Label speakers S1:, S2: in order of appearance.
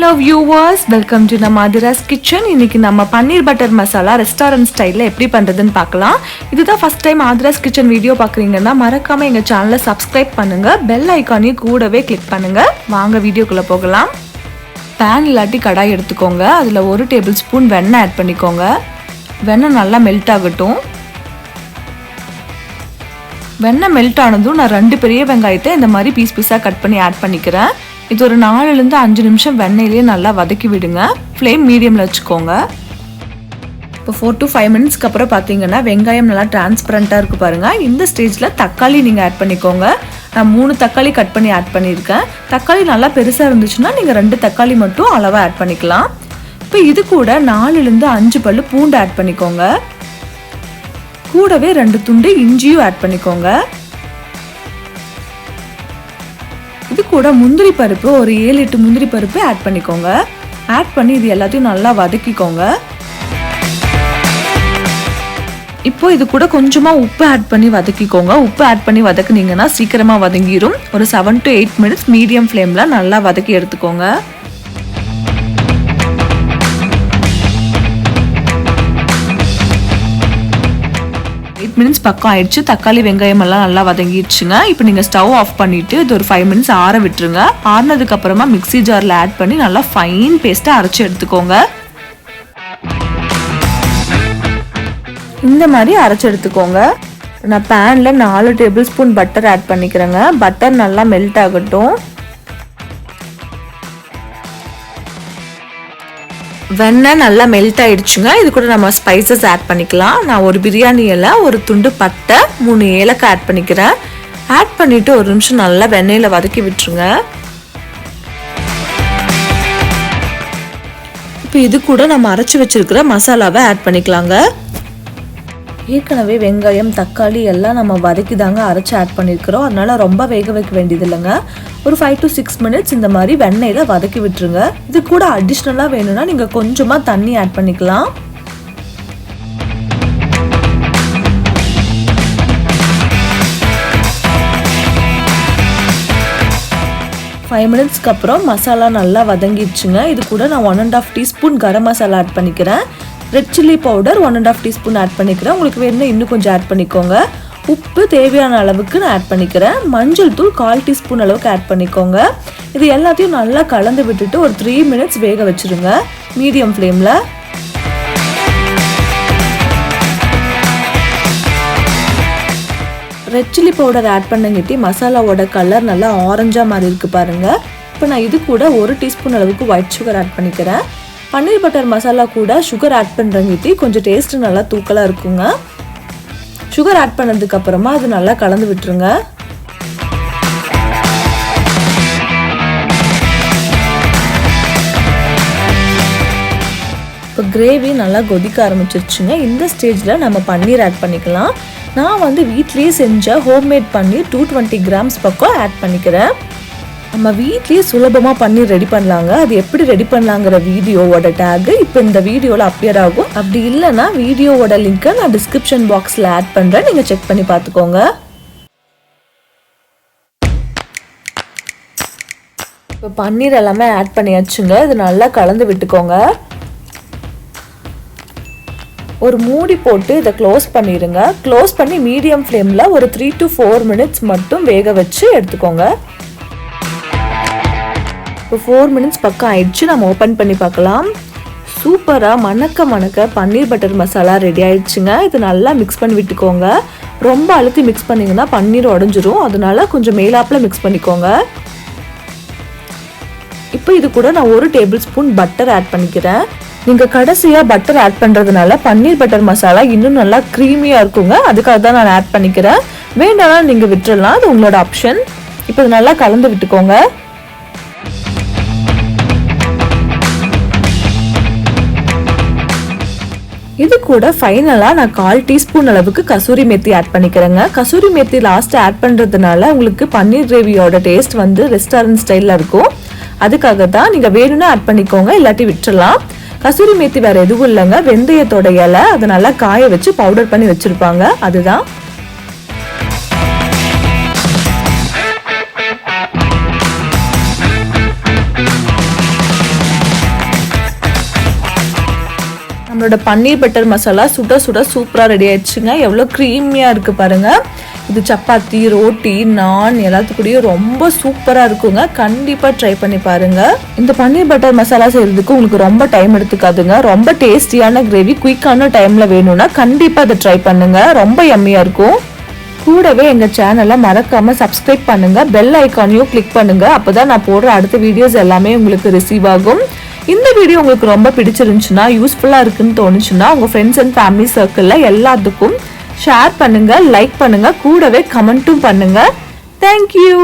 S1: Hello viewers, welcome to நம்ம Aathiras Kitchen. இன்னைக்கு நம்ம பன்னீர் பட்டர் மசாலா ரெஸ்டாரன்ட் ஸ்டைல்ல எப்படி பண்றதுன்னு பார்க்கலாம். இதுதான் first time Aathiras Kitchen video பார்க்கறீங்கன்னா மறக்காம எங்க சேனலை சப்ஸ்கிரைப் பண்ணுங்க. பெல் ஐகானையும் கூடவே கிளிக் பண்ணுங்க. வாங்க வீடியோக்குள்ள போகலாம். pan இல்லாட்டி கடாய் எடுத்துக்கோங்க. அதுல 1 டேபிள் ஸ்பூன் வெண்ணெய் ஆட் பண்ணிக்கோங்க. வெண்ணெய் நல்லா மெல்ட் ஆகட்டும். வெண்ணெய் மெல்ட் ஆனதும் நான் 2 பெரிய வெங்காயத்தை இந்த மாதிரி பீஸ் பீஸா கட் பண்ணி ஆட் பண்ணிக்கிறேன். இது ஒரு 4 லிருந்து 5 நிமிஷம் வெண்ணெயிலே நல்லா வதக்கி விடுங்க. ஃப்ளேம் மீடியம்ல வச்சுக்கோங்க. இப்போ 4 to 5 மினிட்ஸ்க்கு அப்புறம் பார்த்தீங்கன்னா வெங்காயம் நல்லா டிரான்ஸ்பரண்டா இருக்கு பாருங்க. இந்த ஸ்டேஜ்ல தக்காளி நீங்க ஆட் பண்ணிக்கோங்க. நான் 3 தக்காளி கட் பண்ணி ஆட் பண்ணியிருக்கேன். தக்காளி நல்லா பெருசா இருந்துச்சுன்னா நீங்க 2 தக்காளி மட்டும் அளவா ஆட் பண்ணிக்கலாம். இப்போ இது கூட 4 லிருந்து 5 பல்லு பூண்டு ஆட் பண்ணிக்கோங்க. கூடவே 2 துண்டு இஞ்சியும் ஆட் பண்ணிக்கோங்க. இது கூட முந்திரி பருப்பு ஒரு 7-8 முந்திரி பருப்பு ஆட் பண்ணிக்கோங்க. ஆட் பண்ணி இது எல்லாத்தையும் நல்லா வதக்கிக்கோங்க. இப்போ இது கூட கொஞ்சமா உப்பு ஆட் பண்ணி வதக்கிக்கோங்க. உப்பு ஆட் பண்ணி வதக்குனீங்கன்னா சீக்கிரமா வதங்கிரும். ஒரு 7 to 8 மினிட்ஸ் மீடியம் ஃப்ளேம்ல நல்லா வதக்கி எடுத்துக்கோங்க. 8 மினிட்ஸ் பக்கம் ஆயிடுச்சு. தக்காளி வெங்காயம் எல்லாம் நல்லா வதங்கிடுச்சுங்க. இப்போ நீங்க ஸ்டவ் ஆஃப் பண்ணிட்டு இது ஒரு 5 மினிட்ஸ் ஆற விட்டுருங்க. ஆறுனதுக்கு அப்புறமா மிக்ஸி ஜார்ல ஆட் பண்ணி நல்லா ஃபைன் பேஸ்டா அரைச்சு எடுத்துக்கோங்க. இந்த மாதிரி அரைச்சு எடுத்துக்கோங்க. நான் பேன்ல 4 டேபிள் ஸ்பூன் பட்டர் ஆட் பண்ணிக்கிறேங்க. பட்டர் நல்லா மெல்ட் ஆகட்டும். வெண்ணெய் நல்லா மெல்ட் ஆயிடுச்சுங்க. இது கூட நம்ம ஸ்பைசஸ் ஆட் பண்ணிக்கலாம். நான் ஒரு பிரியாணி இலை, ஒரு துண்டு பட்டை, 3 ஏலக்காய் ஆட் பண்ணிக்கிறேன். ஆட் பண்ணிட்டு ஒரு நிமிஷம் நல்லா வெண்ணெயில வதக்கி விட்டுருங்க. இப்போ இது கூட நம்ம அரைச்சு வச்சிருக்கிற மசாலாவை ஆட் பண்ணிக்கலாங்க. ஏற்கனவே வெங்காயம் தக்காளி எல்லாம் நம்ம வதக்கி தாங்க அரைச்சு ஆட் பண்ணியிருக்கிறோம். அதனால ரொம்ப வேக வைக்க வேண்டியது இல்லைங்க. ஒரு 5 to 6 மினிட்ஸ் இந்த மாதிரி வெண்ணெயில வதக்கி விட்டுருங்க. இது கூட அடிஷ்னலா வேணும்னா நீங்க கொஞ்சமா தண்ணி ஆட் பண்ணிக்கலாம். ஃபைவ் மினிட்ஸ்க்கு அப்புறம் மசாலா நல்லா வதங்கிடுச்சுங்க. இது கூட நான் 1.5 டீஸ்பூன் கரம் மசாலா ஆட் பண்ணிக்கிறேன். Red chilli powder 1.5 teaspoon add பண்ணிக்கிறேன். உங்களுக்கு வேணும்னா இன்னும் கொஞ்சம் ஆட் பண்ணிக்கோங்க. உப்பு தேவையான அளவுக்கு நான் ஆட் பண்ணிக்கிறேன். மஞ்சள் தூள் 1/4 டீஸ்பூன் அளவுக்கு ஆட் பண்ணிக்கோங்க. இது எல்லாத்தையும் நல்லா கலந்து விட்டுட்டு ஒரு 3 மினிட்ஸ் வேக வச்சிருங்க மீடியம் ஃப்ளேம்ல. ரெட் சில்லி பவுடர் ஆட் பண்ணங்கிட்டி மசாலாவோட கலர் நல்லா ஆரஞ்சா மாதிரி இருக்கு பாருங்க. இப்போ நான் இது கூட 1 டீஸ்பூன் அளவுக்கு ஒயிட் சுகர் ஆட் பண்ணிக்கிறேன். பன்னீர் பட்டர் மசாலா கூட சுகர் ஆட் பண்ணுறங்கிட்டி கொஞ்சம் டேஸ்ட் நல்லா தூக்கலா இருக்குங்க. சுகர் ஆட் பண்ணதுக்கு அப்புறமா அது நல்லா கலந்து விட்டுருங்க. இப்போ கிரேவி நல்லா கொதிக்க ஆரம்பிச்சிருச்சுங்க. இந்த ஸ்டேஜில் நம்ம பன்னீர் ஆட் பண்ணிக்கலாம். நான் வந்து வீட்லேயே செஞ்ச ஹோம்மேட் பன்னீர் 220 கிராம்ஸ் பக்கம் ஆட் பண்ணிக்கிறேன். நம்ம வீட்லேயே சுலபமாக பன்னீர் ரெடி பண்ணலாங்க. அது எப்படி ரெடி பண்ணலாங்கிற வீடியோவோட டேக் இப்போ இந்த வீடியோவில் அப்பியர் ஆகும். அப்படி இல்லைன்னா வீடியோவோட லிங்கை நான் டிஸ்கிரிப்ஷன் பாக்ஸில் ஆட் பண்ணுறேன். நீங்கள் செக் பண்ணி பார்த்துக்கோங்க. இப்போ பன்னீர் எல்லாமே ஆட் பண்ணியாச்சுங்க. இது நல்லா கலந்து விட்டுக்கோங்க. ஒரு மூடி போட்டு இதை க்ளோஸ் பண்ணிடுங்க. க்ளோஸ் பண்ணி மீடியம் ஃப்ளேமில் ஒரு 3 to 4 மினிட்ஸ் மட்டும் வேக வச்சு எடுத்துக்கோங்க. இப்போ 4 மினிட்ஸ் பக்கம் ஆயிடுச்சு. நம்ம ஓப்பன் பண்ணி பார்க்கலாம். சூப்பராக மணக்க பன்னீர் பட்டர் மசாலா ரெடி ஆயிடுச்சுங்க. இது நல்லா மிக்ஸ் பண்ணி விட்டுக்கோங்க. ரொம்ப அழுத்தி மிக்ஸ் பண்ணிங்கன்னா பன்னீர் உடஞ்சிரும். அதனால கொஞ்சம் மேலாப்பில் மிக்ஸ் பண்ணிக்கோங்க. இப்போ இது கூட நான் 1 டேபிள் ஸ்பூன் பட்டர் ஆட் பண்ணிக்கிறேன். நீங்கள் கடைசியாக பட்டர் ஆட் பண்ணுறதுனால பன்னீர் பட்டர் மசாலா இன்னும் நல்லா க்ரீமியாக இருக்குங்க. அதுக்காக தான் நான் ஆட் பண்ணிக்கிறேன். வேண்டாம்னா நீங்கள் விட்டுறலாம், அது உங்களோட ஆப்ஷன். இப்போ இது நல்லா கலந்து விட்டுக்கோங்க. இது கூட ஃபைனலாக நான் 1/4 டீஸ்பூன் அளவுக்கு கசூரி மேத்தி ஆட் பண்ணிக்கிறேங்க. கசூரி மேத்தி லாஸ்ட் ஆட் பண்ணுறதுனால உங்களுக்கு பன்னீர் கிரேவியோட டேஸ்ட் வந்து ரெஸ்டாரண்ட் ஸ்டைலில் இருக்கும். அதுக்காக தான் நீங்கள் வேணும்னா ஆட் பண்ணிக்கோங்க, இல்லாட்டி விட்டுறலாம். கசூரி மேத்தி வேறு எதுவும் இல்லைங்க, வெந்தயத்தோட இலை. அதை நல்லா காய வச்சு பவுடர் பண்ணி வச்சுருப்பாங்க, அதுதான். நம்மளோட பன்னீர் பட்டர் மசாலா சுட சுட சூப்பராக ரெடி ஆயிடுச்சுங்க. எவ்வளோ க்ரீமியாக இருக்குது பாருங்கள். இது சப்பாத்தி, ரோட்டி, நான் எல்லாத்துக்கூடயும் ரொம்ப சூப்பராக இருக்குங்க. கண்டிப்பாக ட்ரை பண்ணி பாருங்கள். இந்த பன்னீர் பட்டர் மசாலா செய்கிறதுக்கு உங்களுக்கு ரொம்ப டைம் எடுத்துக்காதுங்க. ரொம்ப டேஸ்டியான கிரேவி குயிக்கான டைமில் வேணும்னா கண்டிப்பாக அதை ட்ரை பண்ணுங்கள். ரொம்ப யம்மியாக இருக்கும். கூடவே எங்கள் சேனலை மறக்காமல் சப்ஸ்கிரைப் பண்ணுங்கள். பெல் ஐக்கானையும் கிளிக் பண்ணுங்கள். அப்போ தான் நான் போடுற அடுத்த வீடியோஸ் எல்லாமே உங்களுக்கு ரிசீவ் ஆகும். இந்த வீடியோ உங்களுக்கு ரொம்ப பிடிச்சிருந்துச்சுன்னா, யூஸ்ஃபுல்லாக இருக்குன்னு தோணுச்சுன்னா உங்கள் ஃப்ரெண்ட்ஸ் அண்ட் ஃபேமிலி சர்க்கிளில் எல்லாத்துக்கும் ஷேர் பண்ணுங்கள், லைக் பண்ணுங்கள், கூடவே கமெண்ட்டும் பண்ணுங்கள். தேங்க்யூ.